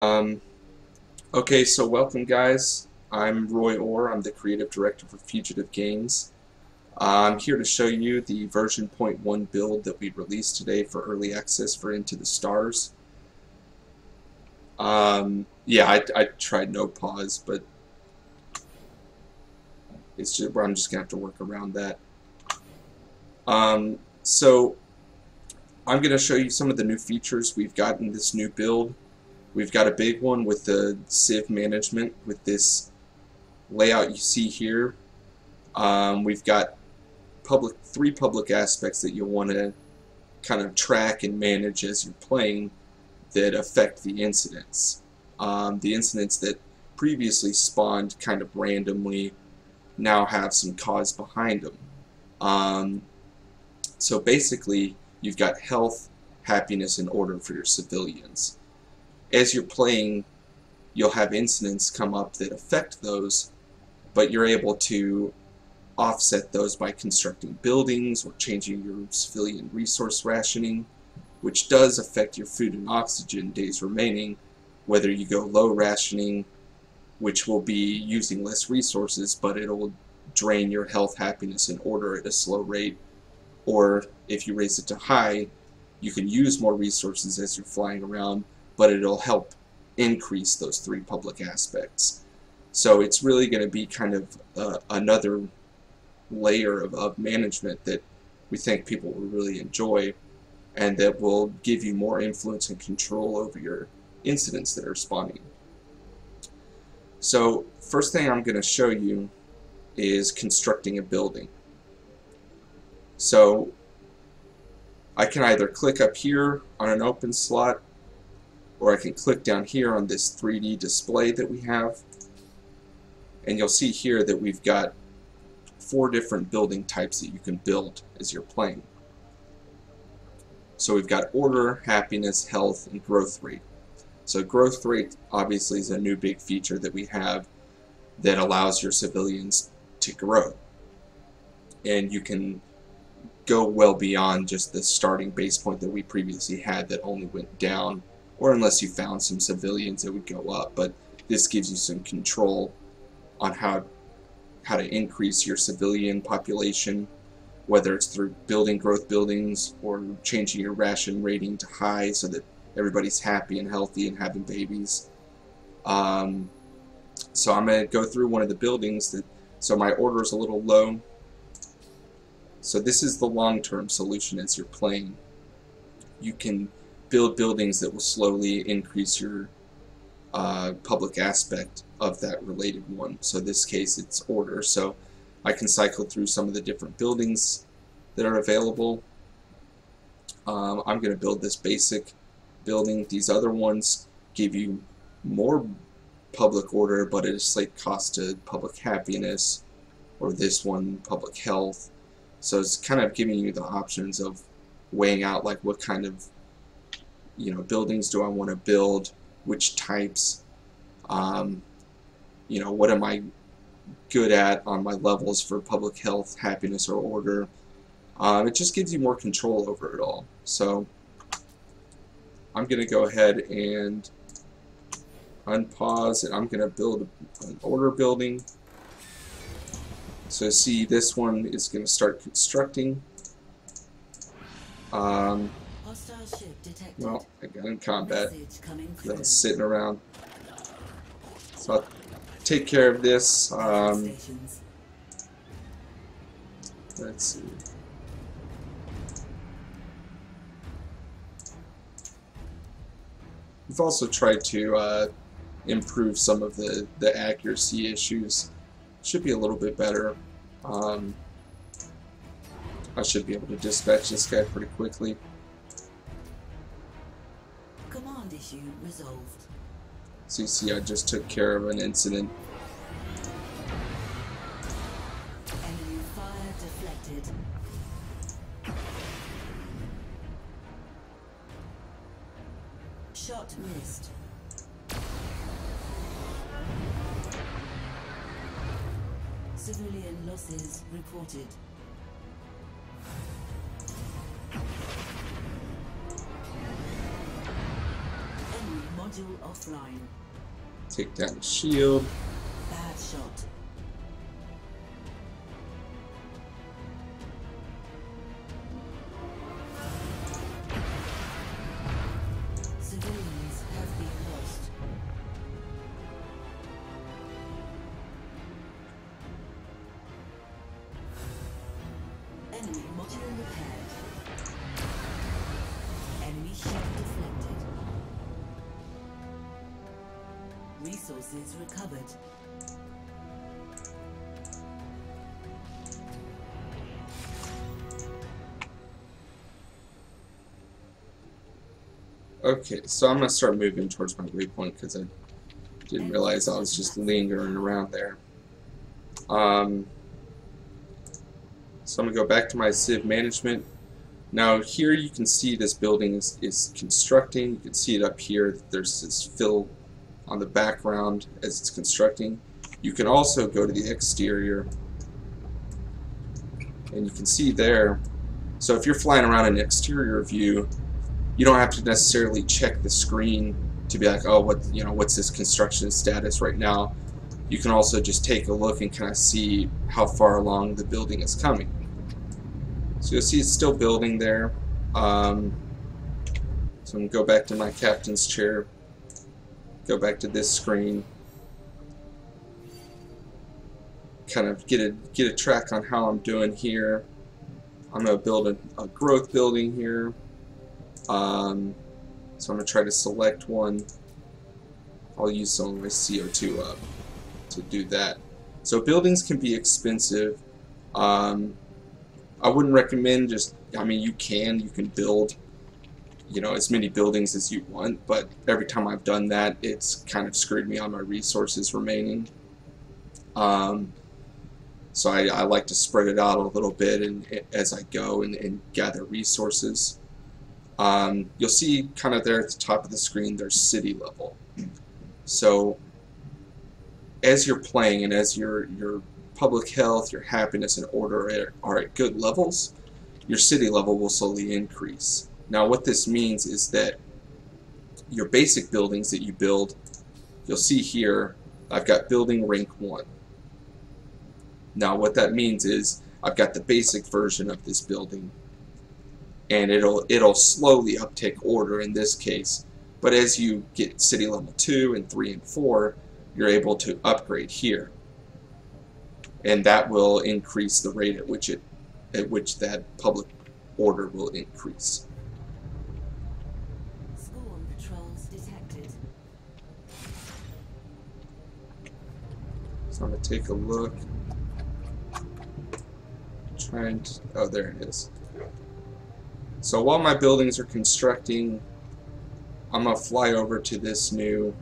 Um, okay, so welcome guys. I'm Roy Orr. I'm the creative director for Fugitive Games. I'm here to show you the v0.1 build that we released today for early access for Into the Stars. Yeah, I tried no pause, but I'm just gonna have to work around that. So I'm gonna show you some of the new features we've got in this new build. We've got a big one with the Civ management with this layout you see here. We've got three public aspects that you'll want to kind of track and manage as you're playing that affect the incidents. The incidents that previously spawned kind of randomly now have some cause behind them. So basically, you've got health, happiness, and order for your civilians. As you're playing, you'll have incidents come up that affect those, but you're able to offset those by constructing buildings or changing your civilian resource rationing, which does affect your food and oxygen days remaining, whether you go low rationing, which will be using less resources, but it'll drain your health, happiness, and order at a slow rate, or if you raise it to high, you can use more resources as you're flying around, but it'll help increase those three public aspects. So it's really going to be kind of another layer of management that we think people will really enjoy, and that will give you more influence and control over your incidents that are spawning. So first thing I'm going to show you is constructing a building. So I can either click up here on an open slot, or I can click down here on this 3D display that we have, and you'll see here that we've got 4 different building types that you can build as you're playing. So we've got order, happiness, health, and growth rate. So growth rate obviously is a new big feature that we have that allows your civilians to grow. And you can go well beyond just the starting base point that we previously had that only went down, or unless you found some civilians it would go up, but this gives you some control on how to increase your civilian population, whether it's through building growth buildings or changing your ration rating to high so that everybody's happy and healthy and having babies. So I'm going to go through one of the buildings so my order is a little low. So this is the long-term solution as you're playing. You can build buildings that will slowly increase your public aspect of that related one. So in this case it's order. So I can cycle through some of the different buildings that are available. I'm going to build this basic building. These other ones give you more public order, but at a slight cost to public happiness, or this one public health. So it's kind of giving you the options of weighing out like what kind of buildings do I want to build, which types, what am I good at on my levels for public health, happiness, or order. It just gives you more control over it all. So I'm going to go ahead and unpause, and I'm going to build an order building. So see, this one is going to start constructing. Well, I got in combat. I was sitting around. So I'll take care of this. Let's see. We've also tried to improve some of the accuracy issues. Should be a little bit better. I should be able to dispatch this guy pretty quickly. Command issue resolved. So you see, I just took care of an incident. Enemy fire deflected. Shot missed. Civilian losses reported. Enemy Module offline. Take down the shield. Bad shot. Civilians have been lost. Enemy module repaired. Enemy ship deflected. Resources recovered. Okay, so I'm gonna start moving towards my waypoint because I didn't realize I was just lingering around there. So I'm gonna go back to my Civ management. Now here you can see this building is constructing. You can see it up here. There's this fill on the background as it's constructing. You can also go to the exterior and you can see there. So if you're flying around an exterior view, you don't have to necessarily check the screen to be like, oh, what's this construction status right now. You can also just take a look and kind of see how far along the building is coming. So you'll see it's still building there. So I'm going to go back to my captain's chair, go back to this screen, kind of get a track on how I'm doing here. I'm going to build a growth building here. So I'm going to try to select one. I'll use some of my CO2 up to do that. So buildings can be expensive. I wouldn't recommend you can build, as many buildings as you want, but every time I've done that, it's kind of screwed me on my resources remaining. So I like to spread it out a little bit as I go and gather resources. You'll see kind of there at the top of the screen there's city level. So as you're playing and as your public health, your happiness and order are at good levels, your city level will slowly increase. Now what this means is that your basic buildings that you build, you'll see here I've got building rank 1. Now what that means is I've got the basic version of this building, and it'll slowly uptake order in this case. But as you get city level 2 and 3 and 4, you're able to upgrade here, and that will increase the rate at which that public order will increase. Spawn patrols detected. So I'm going to take a look. Oh, there it is. So while my buildings are constructing, I'm going to fly over to this new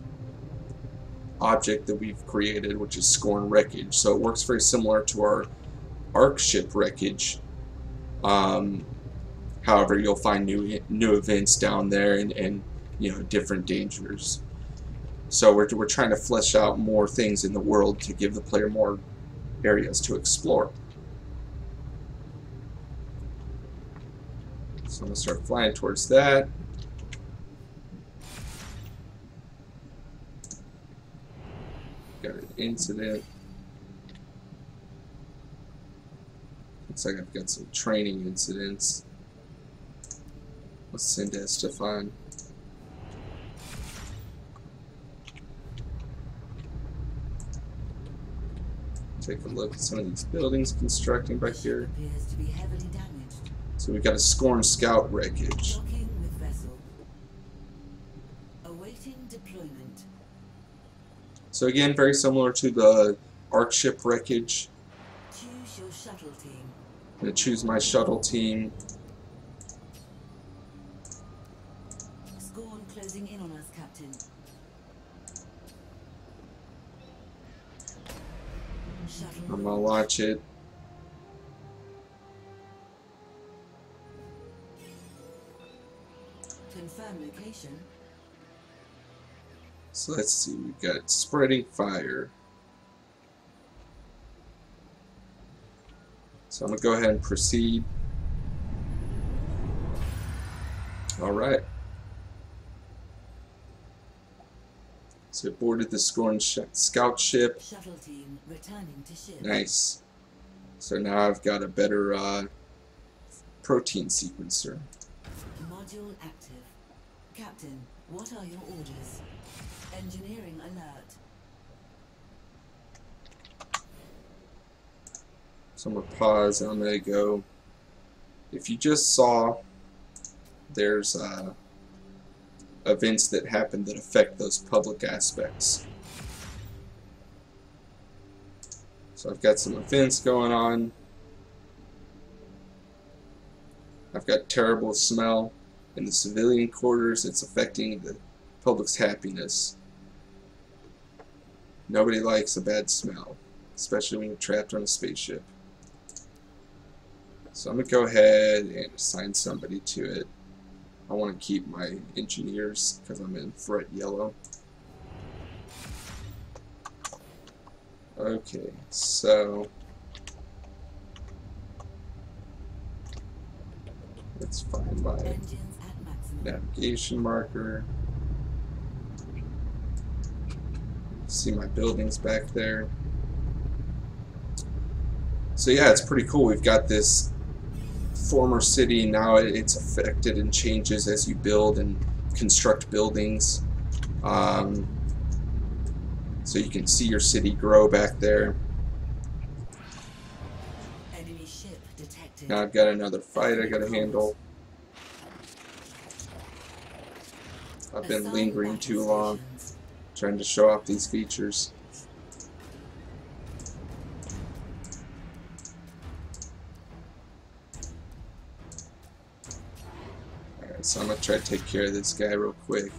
object that we've created, which is Scorn Wreckage. So it works very similar to our Arc ship wreckage. However, you'll find new events down there and different dangers. So we're trying to flesh out more things in the world to give the player more areas to explore. So I'm going to start flying towards that. Got an incident. Looks like I've got some training incidents. Let's send Estefan. Take a look at some of these buildings constructing back here. Appears to be heavily damaged. So we've got a Scorn Scout wreckage. Docking with vessel. Awaiting deployment. So again, very similar to the Arc ship wreckage. Choose your shuttle team. I'm going to choose my shuttle team. Scorn closing in on us, Captain. Shuttle. I'm going to launch it. Confirm location. So let's see, we've got spreading fire. So I'm going to go ahead and proceed. Alright. So it boarded the Scorn scout ship. Shuttle team returning to ship. Nice. So now I've got a better protein sequencer. Module active. Captain, what are your orders? Engineering alert. So I'm going to pause and I'm going to go. If you just saw, there's events that happen that affect those public aspects. So I've got some events going on. I've got terrible smell in the civilian quarters. It's affecting the public's happiness. Nobody likes a bad smell, especially when you're trapped on a spaceship. So I'm going to go ahead and assign somebody to it. I want to keep my engineers because I'm in threat yellow. Okay, so let's find my Engines at maximum. navigation marker. See my buildings back there. So yeah, it's pretty cool. We've got this former city, now it's affected and changes as you build and construct buildings. So you can see your city grow back there. Enemy ship detected. Now I've got another fight I gotta handle. I've been lingering too long, trying to show off these features. Alright, so I'm gonna try to take care of this guy real quick.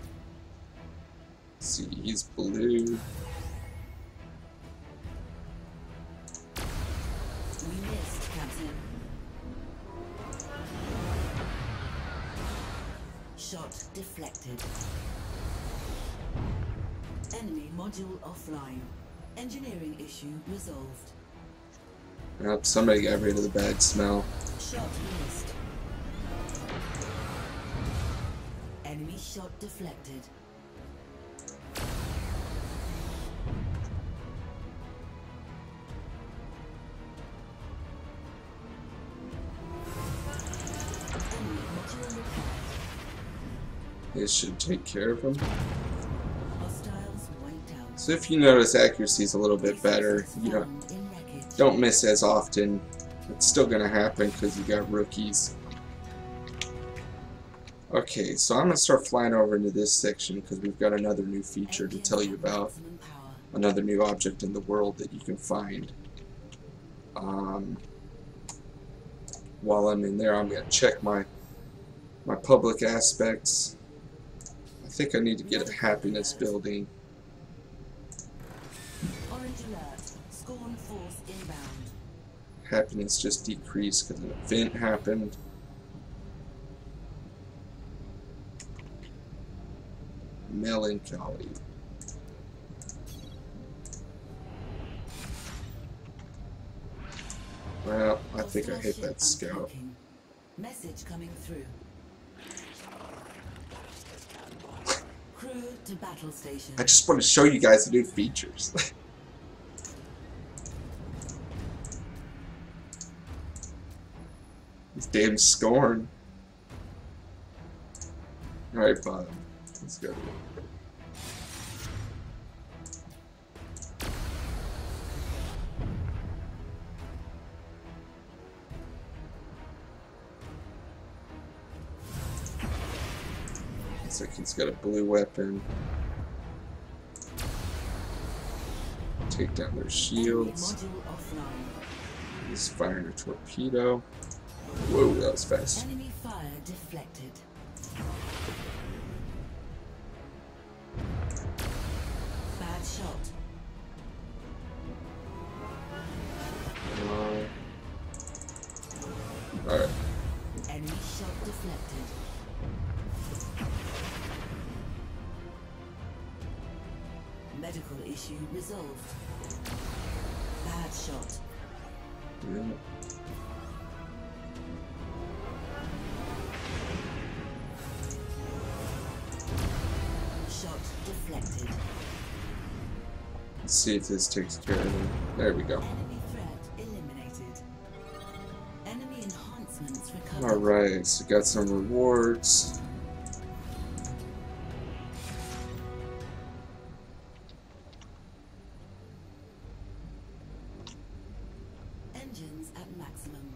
Let's see, he's blue. We missed, Captain. Shot deflected. Enemy module offline. Engineering issue resolved. Yep, somebody got rid of the bad smell. Shot missed. Enemy shot deflected. Enemy module repaired. This should take care of him. Hostiles wiped out. So if you notice, accuracy is a little bit better. You Found in wreckage. don't miss as often. It's still gonna happen because you got rookies. Okay, so I'm gonna start flying over into this section because we've got another new feature to tell you about. Maximum power. Another new object in the world that you can find. While I'm in there, I'm gonna check my public aspects. I think I need to get a happiness building. Orange alert. Scorn force inbound. Happiness just decreased because an event happened. Melancholy. Well, I think I Hostile hit ship that scout. unpacking. Message coming through. Crew to battle station. I just want to show you guys the new features. This damn Scorn. Alright, Bob. Let's go. Looks like he's got a blue weapon. Take down their Enemy shields. module offline. He's firing a torpedo. Whoa, that was fast. Enemy fire deflected. Bad shot. Alright. Enemy shot deflected. Medical issue resolved. Bad shot. Yeah. Shot deflected. Let's see if this takes care of it. There we go. Enemy threat eliminated. Enemy enhancements recovered. Alright, so got some rewards. Engines at maximum.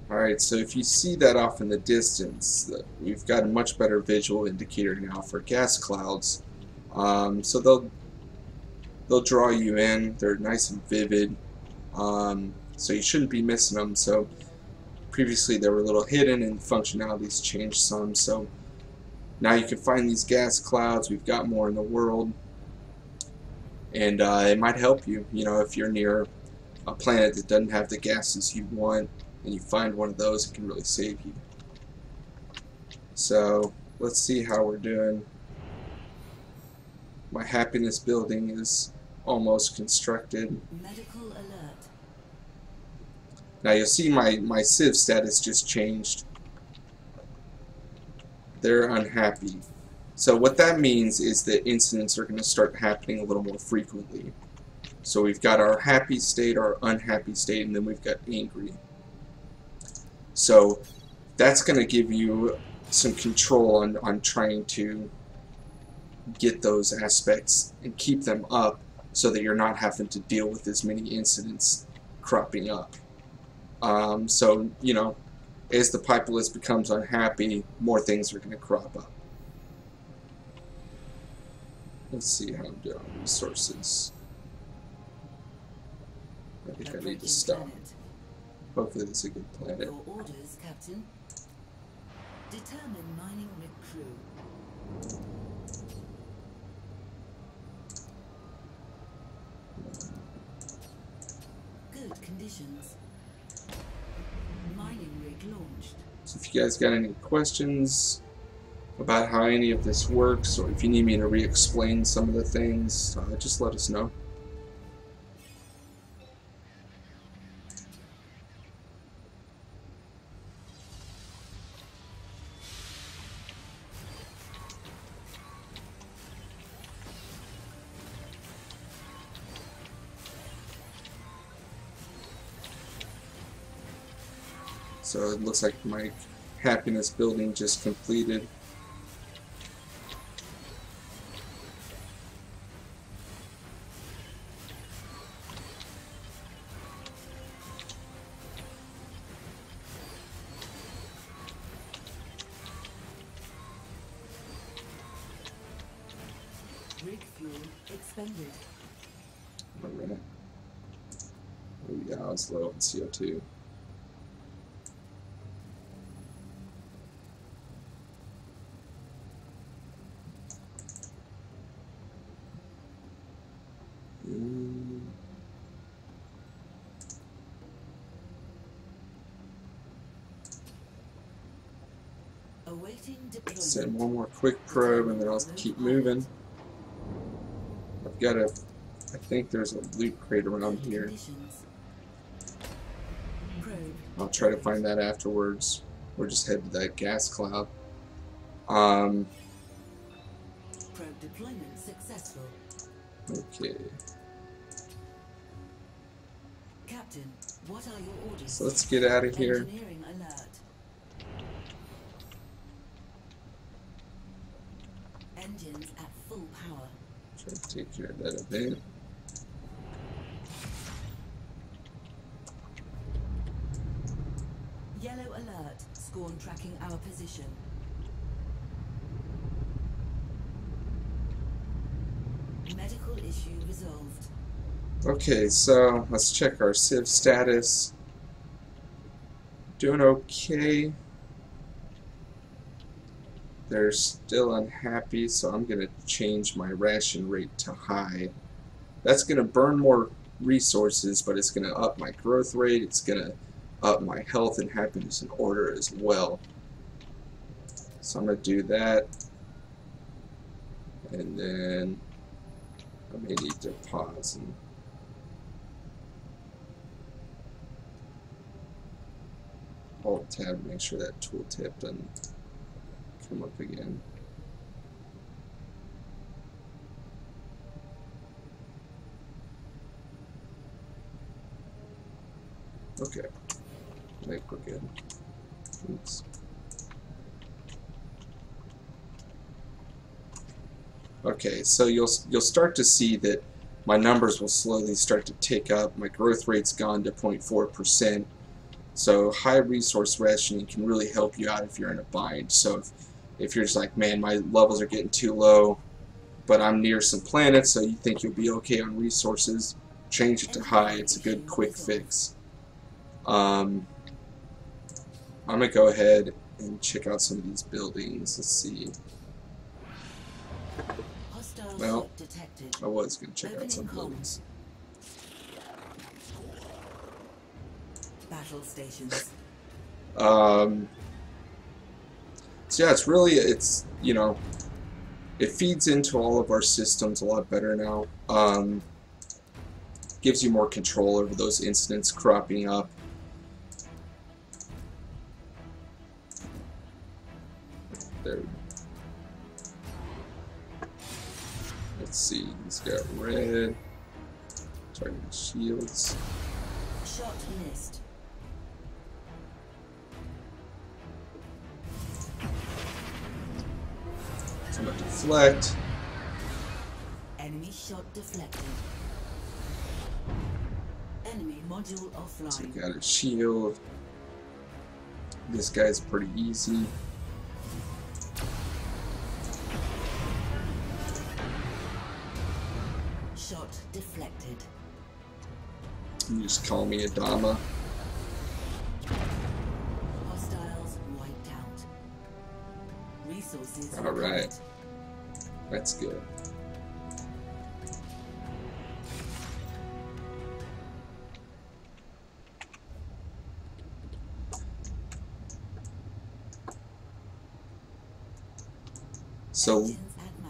Alright, so if you see that off in the distance, we've got a much better visual indicator now for gas clouds. So they'll draw you in. They're nice and vivid. So you shouldn't be missing them. So previously they were a little hidden and functionality's changed some. So now you can find these gas clouds. We've got more in the world. And it might help you, if you're near a planet that doesn't have the gases you want and you find one of those, it can really save you. So let's see how we're doing. My happiness building is almost constructed. Medical alert. Now you'll see my civ status just changed. They're unhappy. So what that means is that incidents are going to start happening a little more frequently. So we've got our happy state, our unhappy state, and then we've got angry. So that's going to give you some control on trying to get those aspects and keep them up so that you're not having to deal with as many incidents cropping up. So, as the populace becomes unhappy, more things are going to crop up. Let's see how I'm doing on resources. I think I need to stop. Planet. Hopefully this is a good planet. Your orders, Captain. Determine mining rig crew. Good conditions. Mining rig launched. So if you guys got any questions about how any of this works, or if you need me to re-explain some of the things, just let us know. So it looks like my happiness building just completed. Rig fuel expended. Alright. Oh yeah, I was low on CO2. Awaiting deployment. Send one more quick probe and then I'll keep moving. I've got a... I think there's a loot crate around here. Conditions. Probe. I'll try to find that afterwards. Or just head to that gas cloud. Um... Probe deployment successful. Okay. Captain, what are your orders? So let's get out of here. Engineering alert. Engines at full power. Try to take care of that event. Yellow alert. Scorn tracking our position. Medical issue resolved. Okay, so let's check our civ status. Doing okay. They're still unhappy, so I'm going to change my ration rate to high. That's going to burn more resources, but it's going to up my growth rate. It's going to up my health and happiness and order as well. So I'm going to do that. And then I may need to pause and Alt tab to make sure that tooltip doesn't come up again. Okay, I think we're good. Oops. Okay, so you'll start to see that my numbers will slowly start to tick up. My growth rate's gone to 0.4%. So high resource rationing can really help you out if you're in a bind. So if you're just like, man, my levels are getting too low, but I'm near some planets, so you think you'll be okay on resources, change it to high. It's a good quick fix. I'm going to go ahead and check out some of these buildings. Let's see. Well, I was going to check out some buildings. Battle stations. So yeah, it's you know, it feeds into all of our systems a lot better now. Gives you more control over those incidents cropping up. There. Let's see, he's got red. Targeting shields. Shot missed. So I'm gonna deflect. Enemy shot deflected. Enemy module offline. Take out his shield. This guy's pretty easy. Shot deflected. You just call me a Dama. Hostiles wiped out. Resources. Alright. That's good. So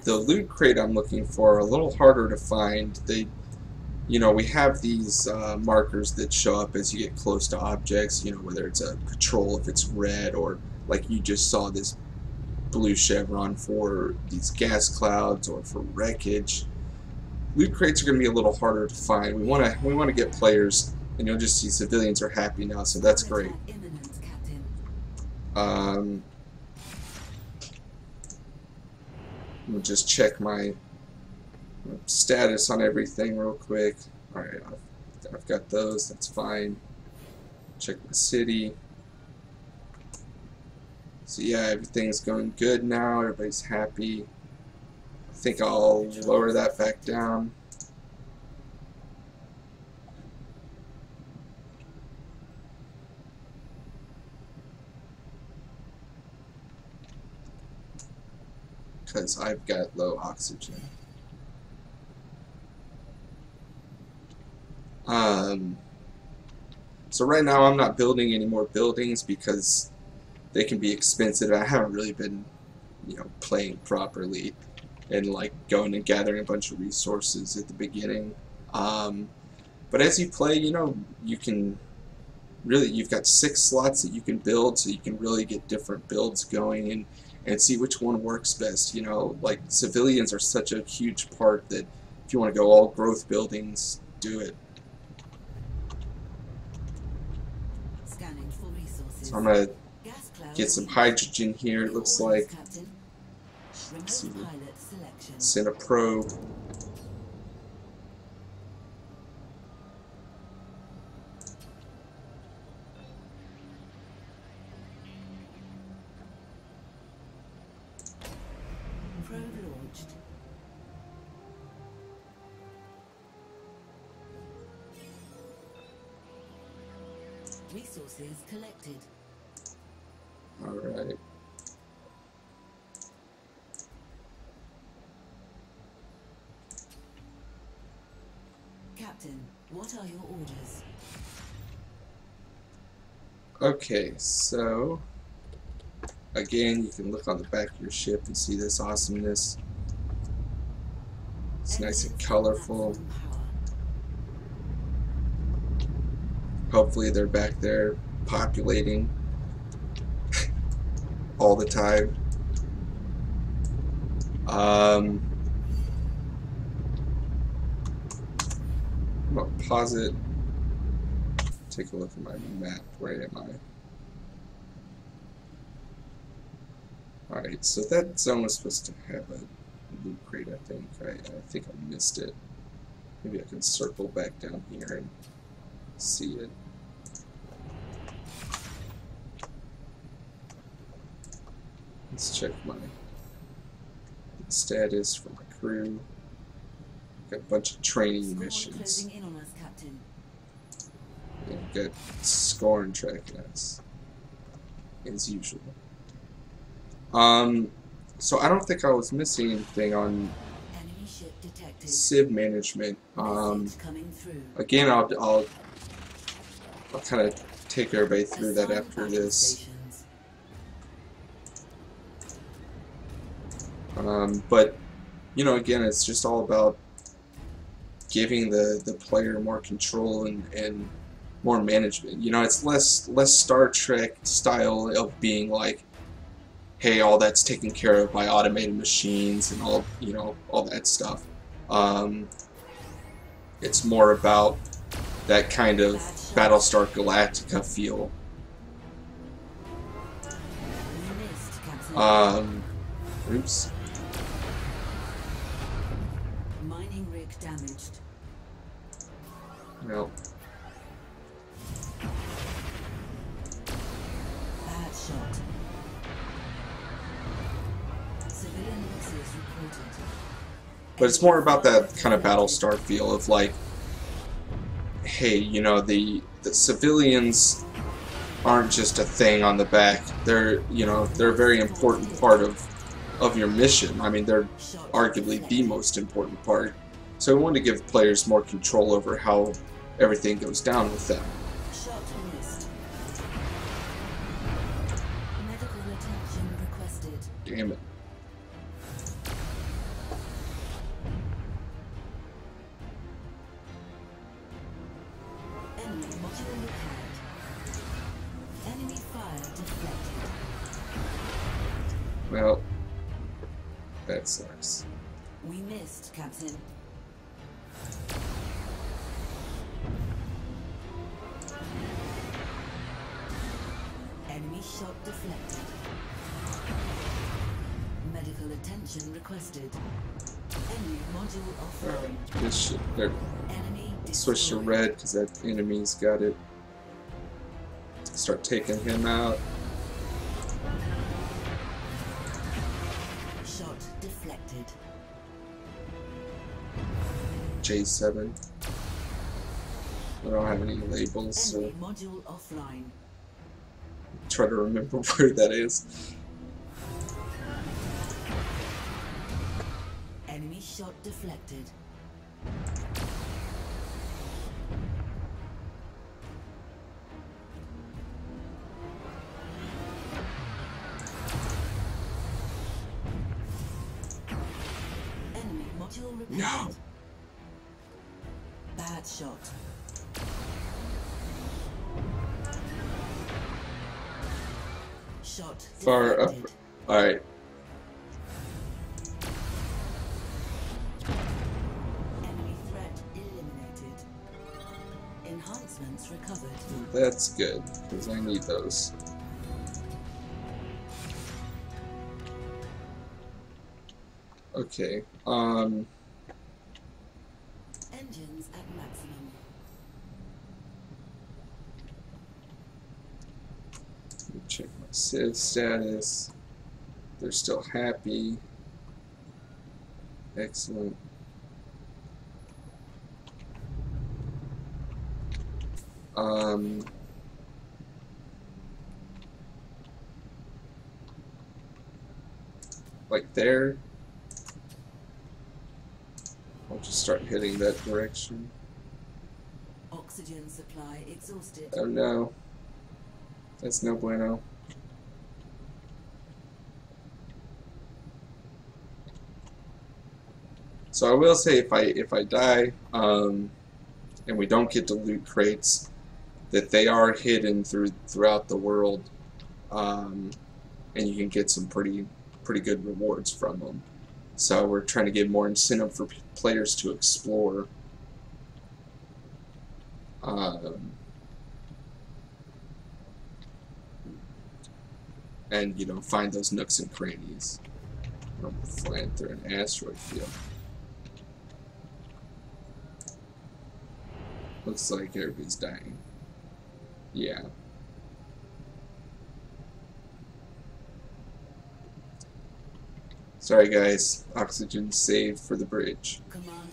the loot crate I'm looking for are a little harder to find. You know, we have these markers that show up as you get close to objects, you know, whether it's a patrol, if it's red, or like you just saw this blue chevron for these gas clouds or for wreckage. Loot crates are going to be a little harder to find. We want to get players, and you'll just see civilians are happy now, so that's great. We'll just check my status on everything real quick. Alright, I've got those, that's fine. Check my city. So yeah, everything's going good now, everybody's happy. I think I'll lower that back down. Because I've got low oxygen. So right now I'm not building any more buildings because they can be expensive. I haven't really been, you know, playing properly and like going and gathering a bunch of resources at the beginning. But as you play, you know, you can really, you've got 6 slots that you can build, so you can really get different builds going and see which one works best. You know, like civilians are such a huge part that if you want to go all growth buildings, do it. Scanning for resources. So I'm gonna get some hydrogen here. It looks like. Let's see. Send a probe. Probe launched. Resources collected. All right. Captain, what are your orders? Okay, so again, you can look on the back of your ship and see this awesomeness. It's nice and colorful. Hopefully they're back there populating all the time. I'm gonna pause it take a look at my map. Where am I? Alright, so that zone was supposed to have a loot crate, I think. I think I missed it. Maybe I can circle back down here and see it. Let's check my status for my crew. Got a bunch of training missions. Closing in on us, Captain. Yeah, got Scorn tracking us, as usual. So I don't think I was missing anything on Enemy ship detected. Civ management. Message coming through. Again, I'll kind of take everybody through that Assign after battle this. stations. But you know, again, it's just all about giving the player more control and more management. You know, it's less Star Trek style of being like, hey, all that's taken care of by automated machines and all, you know, all that stuff. It's more about that kind of Battlestar Galactica feel. We missed, Captain. Oops. Mining rig damaged. Well, Bad shot. Civilian losses reported. but it's more about that kind of Battlestar feel of like, hey, you know, the civilians aren't just a thing on the back. They're, you know, they're a very important part of your mission. I mean, they're arguably the most important part. So we want to give players more control over how everything goes down with them. Shot missed. Medical attention requested. Damn it. Enemy module repaired. Enemy fire deflected. Well, that sucks. We missed, Captain. Enemy shot deflected. Medical attention requested. Enemy module offline. This shit, there. Enemy Switch to destroyed. red because that enemy's got it. Start taking him out. Shot deflected. J7. I don't have any labels, so Enemy module offline. try to remember where that is. Enemy shot deflected. Enemy module repaired. No. Bad shot. Shot Far up. deflected. Alright. Enemy threat eliminated. Enhancements recovered. That's good, because I need those. Okay, Engines at maximum. let me check my Civ status. They're still happy. Excellent. Like there. I'll just start heading that direction. Oxygen supply exhausted. Oh no. That's no bueno. So I will say if I die, and we don't get to loot crates, that they are hidden throughout the world, and you can get some pretty good rewards from them. So we're trying to give more incentive for players to explore. and you know, find those nooks and crannies. I'm flying through an asteroid field. Looks like everybody's dying. Yeah. Sorry guys, oxygen saved for the bridge. Command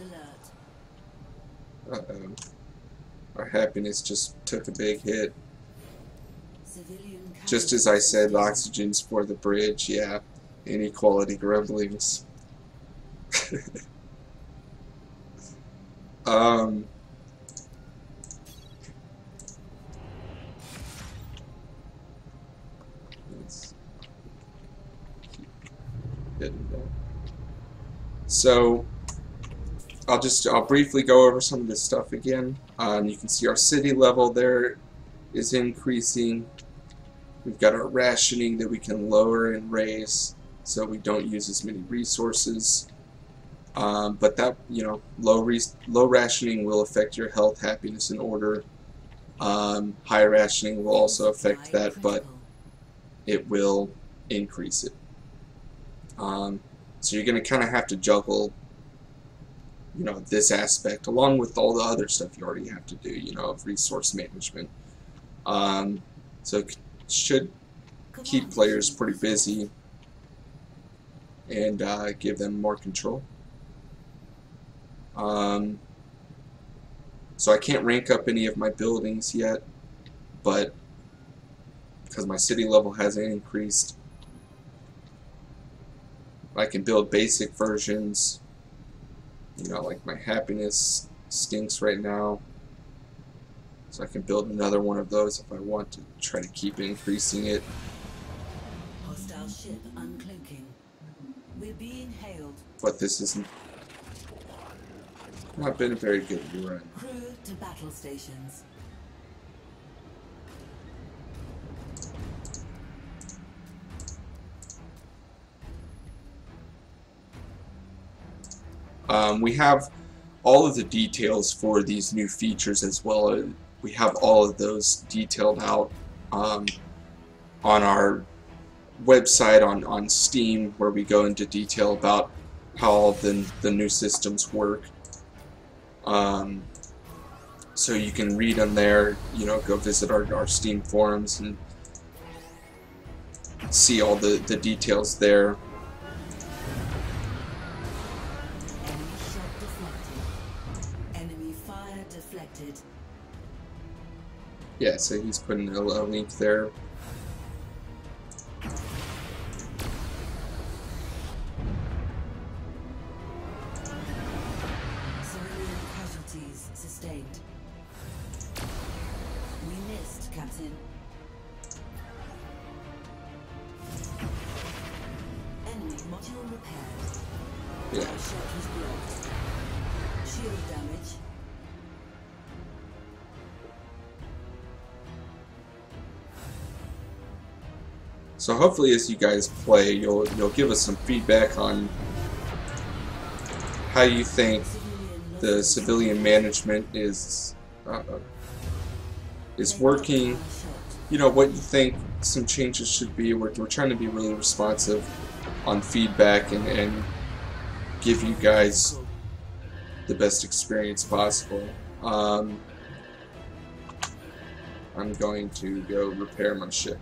alert. Uh-oh. Our happiness just took a big hit. Civilian Just as I said, casualties. oxygen's for the bridge, yeah. Inequality grumblings. Let's keep hitting that. So, I'll briefly go over some of this stuff again. You can see our city level there is increasing. We've got our rationing that we can lower and raise, so we don't use as many resources. But that, you know, low rationing will affect your health, happiness, and order. High rationing will also affect that, but it will increase it. So you're going to kind of have to juggle, you know, this aspect along with all the other stuff you already have to do, you know, of resource management. So it should keep players pretty busy and give them more control. So I can't rank up any of my buildings yet, but because my city level hasn't increased, I can build basic versions. You know, like my happiness stinks right now, so I can build another one of those if I want to try to keep increasing it. Hostile ship uncloaking. We're being hailed. But this has not been a very good run. Crew to battle stations. We have all of the details for these new features as well. We have all of those detailed out on our website on Steam, where we go into detail about how all the new systems work. So you can read them there, you know, go visit our Steam forums and see all the details there. Enemy shot deflected. Enemy fire deflected. Yeah, so he's putting a link there. Civilian casualties sustained. We missed, Captain. Enemy module repaired. Yeah. Our shot was blocked. Shield damage. So hopefully, as you guys play, you'll give us some feedback on how you think the civilian management is working. You know, what you think some changes should be. We're trying to be really responsive on feedback and give you guys the best experience possible. I'm going to go repair my ship.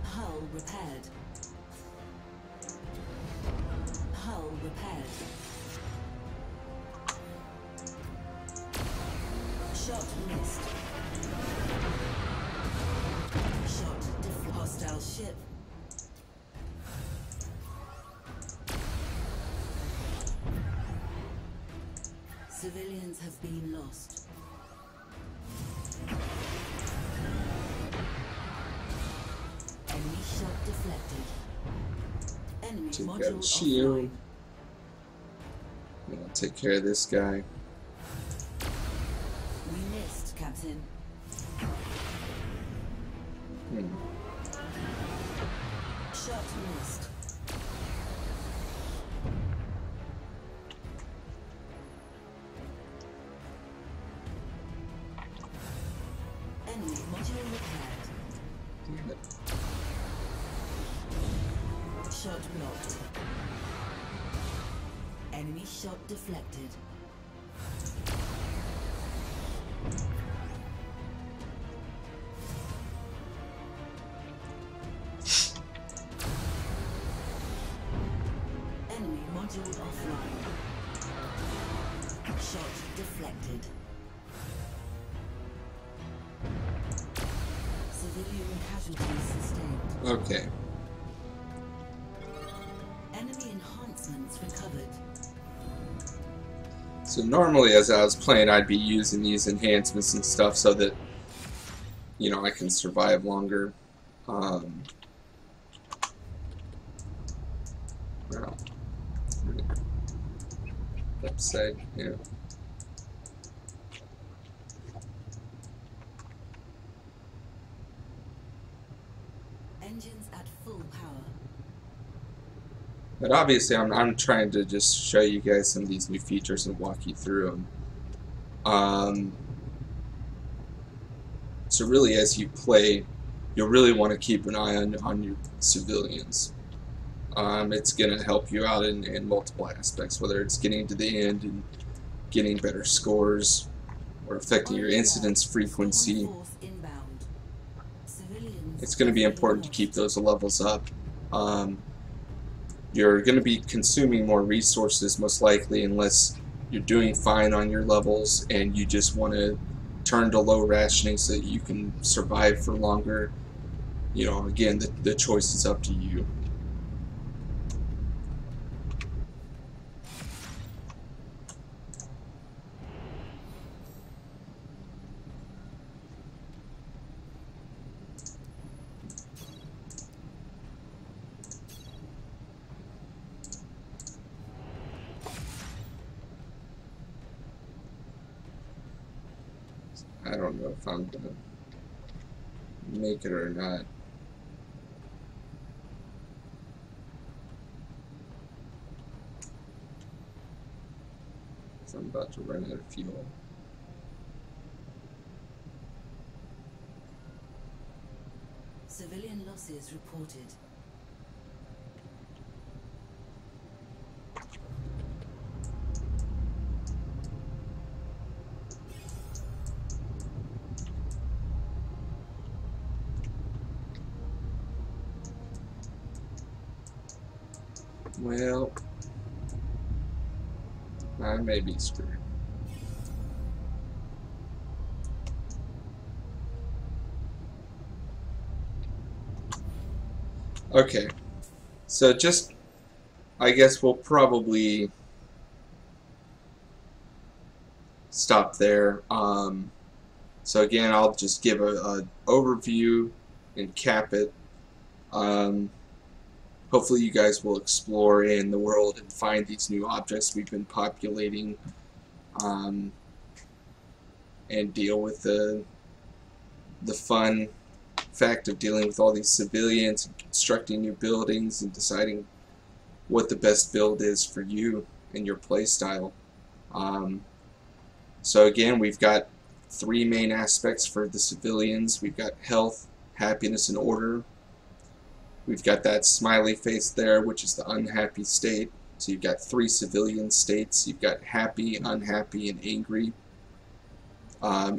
Hull repaired. Hull repaired. Shot missed. Shot hostile ship. Civilians have been lost. Enemy shot deflected. Enemy Take module out shield. offline. I'll take care of this guy. We missed, Captain. Shot missed. shot blocked. Enemy shot deflected. Enemy module offline. Shot deflected. Civilian casualties sustained. Okay. Enemy enhancements recovered. So normally as I was playing, I'd be using these enhancements and stuff so that, you know, I can survive longer. Well, upside, yeah. Engines at full power. But obviously I'm trying to just show you guys some of these new features and walk you through them. So really as you play, you'll really want to keep an eye on your civilians. It's going to help you out in multiple aspects, whether it's getting to the end and getting better scores, or affecting your incidence frequency. It's going to be important to keep those levels up. You're going to be consuming more resources most likely, unless you're doing fine on your levels and you just want to turn to low rationing so that you can survive for longer. You know, again, the choice is up to you. I don't know if I'm gonna make it or not. So I'm about to run out of fuel. Civilian losses reported. Well, I may be screwed. Okay, so just, I guess we'll probably stop there. So again, I'll just give a overview and cap it. Hopefully you guys will explore in the world and find these new objects we've been populating, and deal with the fun fact of dealing with all these civilians and constructing new buildings and deciding what the best build is for you and your play style. So again, we've got three main aspects for the civilians. We've got health, happiness, and order. We've got that smiley face there, which is the unhappy state. So you've got three civilian states. You've got happy, unhappy, and angry.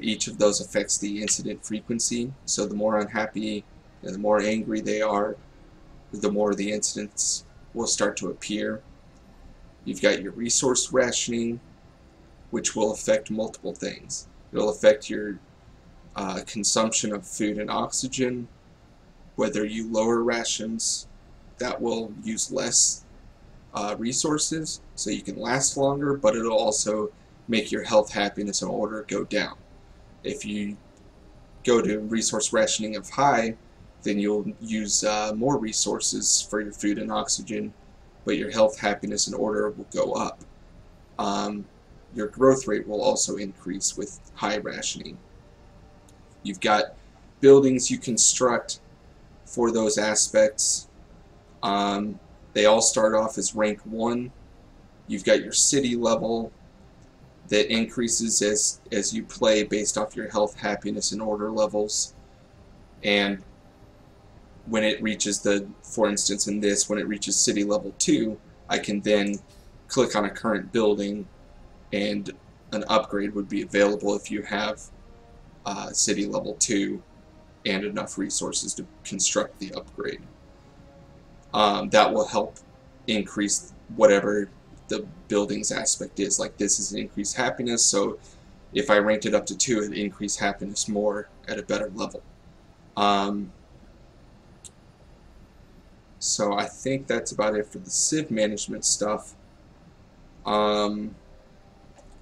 Each of those affects the incident frequency. So the more unhappy and the more angry they are, the more the incidents will start to appear. You've got your resource rationing, which will affect multiple things. It'll affect your consumption of food and oxygen. Whether you lower rations, that will use less resources, so you can last longer, but it'll also make your health, happiness, and order go down. If you go to resource rationing of high, then you'll use more resources for your food and oxygen, but your health, happiness, and order will go up. Your growth rate will also increase with high rationing. You've got buildings you construct for those aspects. They all start off as rank 1. You've got your city level that increases as you play based off your health, happiness, and order levels. And when it reaches for instance in this, when it reaches city level 2, I can then click on a current building and an upgrade would be available if you have city level 2 and enough resources to construct the upgrade. That will help increase whatever the building's aspect is. Like this is an increased happiness, so if I ranked it up to 2, it increased happiness more at a better level. So I think that's about it for the Civ management stuff.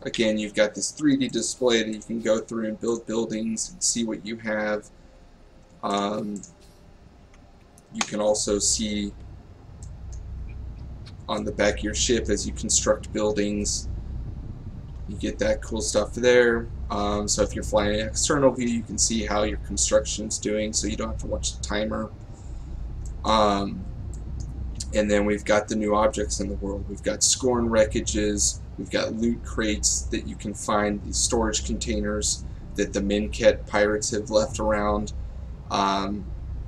Again, you've got this 3D display that you can go through and build buildings and see what you have. You can also see on the back of your ship as you construct buildings. You get that cool stuff there. So if you're flying an external view, you can see how your construction's doing, so you don't have to watch the timer. And then we've got the new objects in the world. We've got scorn wreckages, we've got loot crates that you can find, these storage containers that the Minket pirates have left around.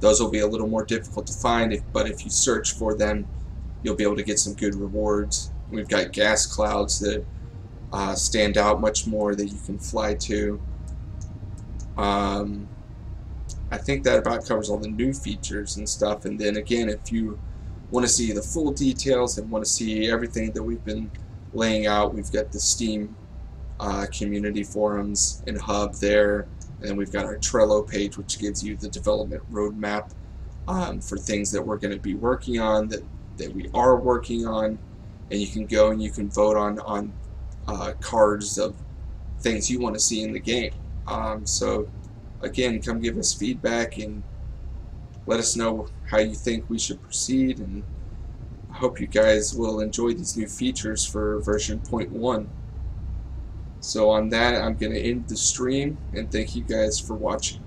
Those will be a little more difficult to find, but if you search for them, you'll be able to get some good rewards. We've got gas clouds that stand out much more that you can fly to. I think that about covers all the new features and stuff. And then again, if you want to see the full details and want to see everything that we've been laying out, we've got the Steam community forums and hub there, and we've got our Trello page, which gives you the development roadmap for things that we're going to be working on, that we are working on, and you can go and you can vote on cards of things you want to see in the game. So again, come give us feedback and let us know how you think we should proceed, and I hope you guys will enjoy these new features for version 0.1. So on that, I'm going to end the stream, and thank you guys for watching.